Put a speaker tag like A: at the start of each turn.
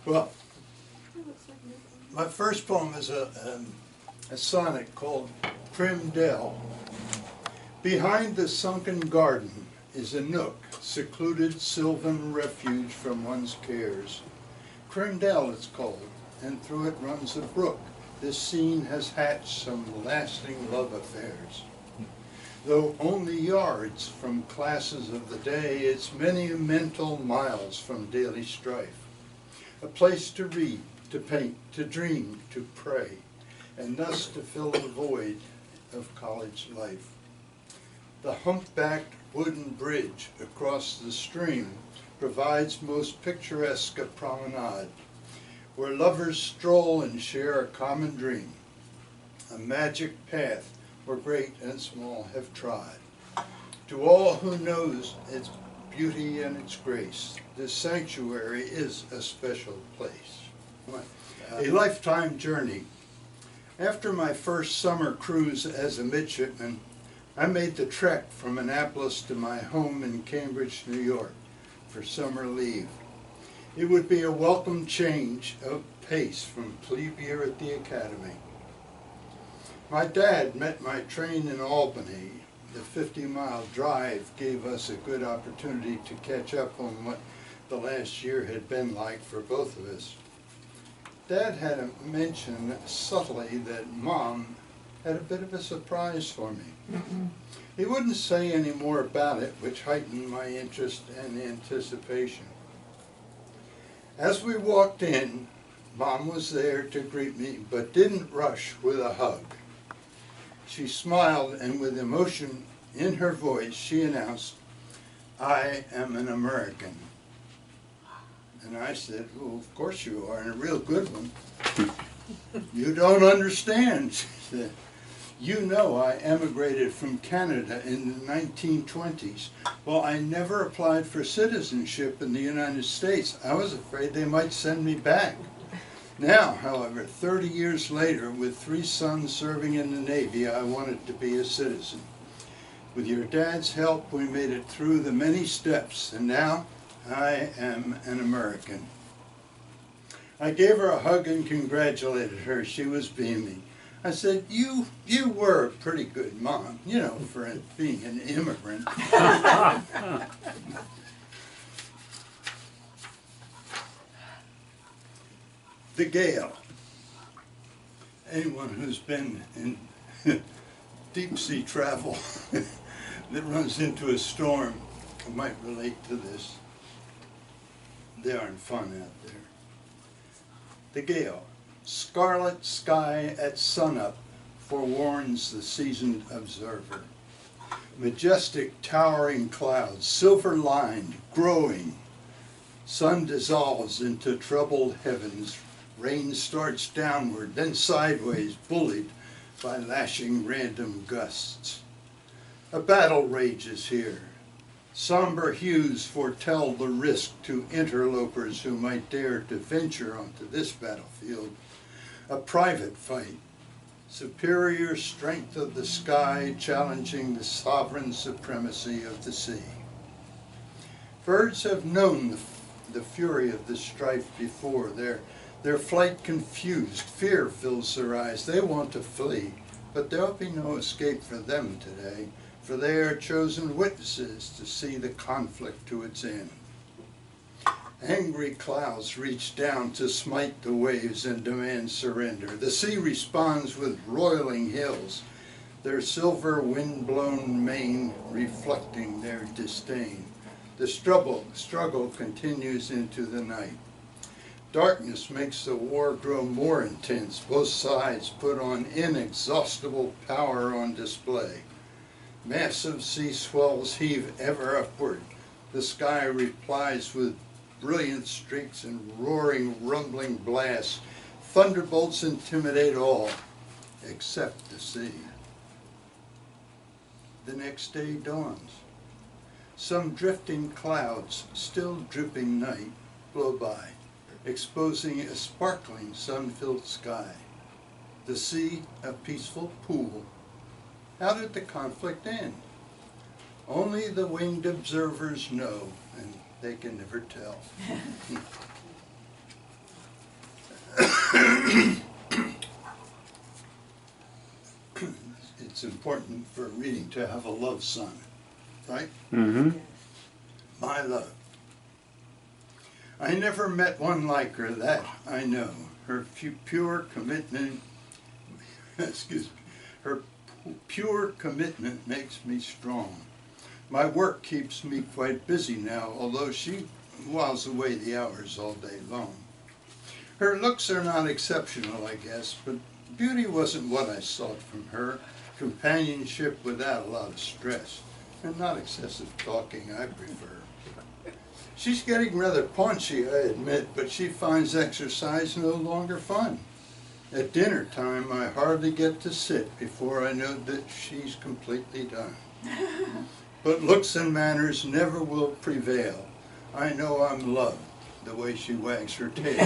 A: Well, my first poem is a sonnet called Prim Dell. Behind the sunken garden is a nook, secluded sylvan refuge from one's cares. Prim Dell it's called, and through it runs a brook. This scene has hatched some lasting love affairs. Though only yards from classes of the day, it's many mental miles from daily strife. A place to read, to paint, to dream, to pray, and thus to fill the void of college life. The humpbacked wooden bridge across the stream provides most picturesque a promenade, where lovers stroll and share a common dream, a magic path where great and small have trod. To all who knows its beauty and its grace, this sanctuary is a special place. A lifetime journey. After my first summer cruise as a midshipman, I made the trek from Annapolis to my home in Cambridge, New York, for summer leave. It would be a welcome change of pace from plebe year at the academy. My dad met my train in Albany. The 50-mile drive gave us a good opportunity to catch up on what the last year had been like for both of us. Dad had mentioned subtly that Mom had a bit of a surprise for me. He wouldn't say any more about it, which heightened my interest and anticipation. As we walked in, Mom was there to greet me, but didn't rush with a hug. She smiled, and with emotion in her voice, she announced, "I am an American." And I said, "Well, of course you are, and a real good one." "You don't understand," she said. "You know I emigrated from Canada in the 1920s. Well, I never applied for citizenship in the United States. I was afraid they might send me back. Now, however, 30 years later, with 3 sons serving in the Navy, I wanted to be a citizen. With your dad's help, we made it through the many steps, and now I am an American." I gave her a hug and congratulated her. She was beaming. I said, you were a pretty good mom, you know, for being an immigrant." The gale. Anyone who's been in deep sea travel that runs into a storm might relate to this. They aren't fun out there. The gale. Scarlet sky at sunup forewarns the seasoned observer. Majestic towering clouds, silver-lined, growing. Sun dissolves into troubled heavens. Rain starts downward, then sideways, bullied by lashing random gusts. A battle rages here. Somber hues foretell the risk to interlopers who might dare to venture onto this battlefield. A private fight, superior strength of the sky challenging the sovereign supremacy of the sea. Birds have known the fury of this strife before. Their flight confused, fear fills their eyes. They want to flee, but there'll be no escape for them today, for they are chosen witnesses to see the conflict to its end. Angry clouds reach down to smite the waves and demand surrender. The sea responds with roiling hills, their silver wind-blown mane reflecting their disdain. The struggle continues into the night. Darkness makes the war grow more intense. Both sides put on inexhaustible power on display. Massive sea swells heave ever upward. The sky replies with brilliant streaks and roaring, rumbling blasts. Thunderbolts intimidate all, except the sea. The next day dawns. Some drifting clouds, still dripping night, blow by, exposing a sparkling sun-filled sky. The sea, a peaceful pool. How did the conflict end? Only the winged observers know, and they can never tell. important for reading to have a love sonnet, right?
B: Mm-hmm.
A: My love. I never met one like her, that I know. Her pure commitment, excuse me, her pure commitment makes me strong. My work keeps me quite busy now, although she whiles away the hours all day long. Her looks are not exceptional, I guess, but beauty wasn't what I sought from her. Companionship without a lot of stress, and not excessive talking I prefer. She's getting rather paunchy, I admit, but she finds exercise no longer fun. At dinner time, I hardly get to sit before I know that she's completely done. But looks and manners never will prevail. I know I'm loved the way she wags her tail.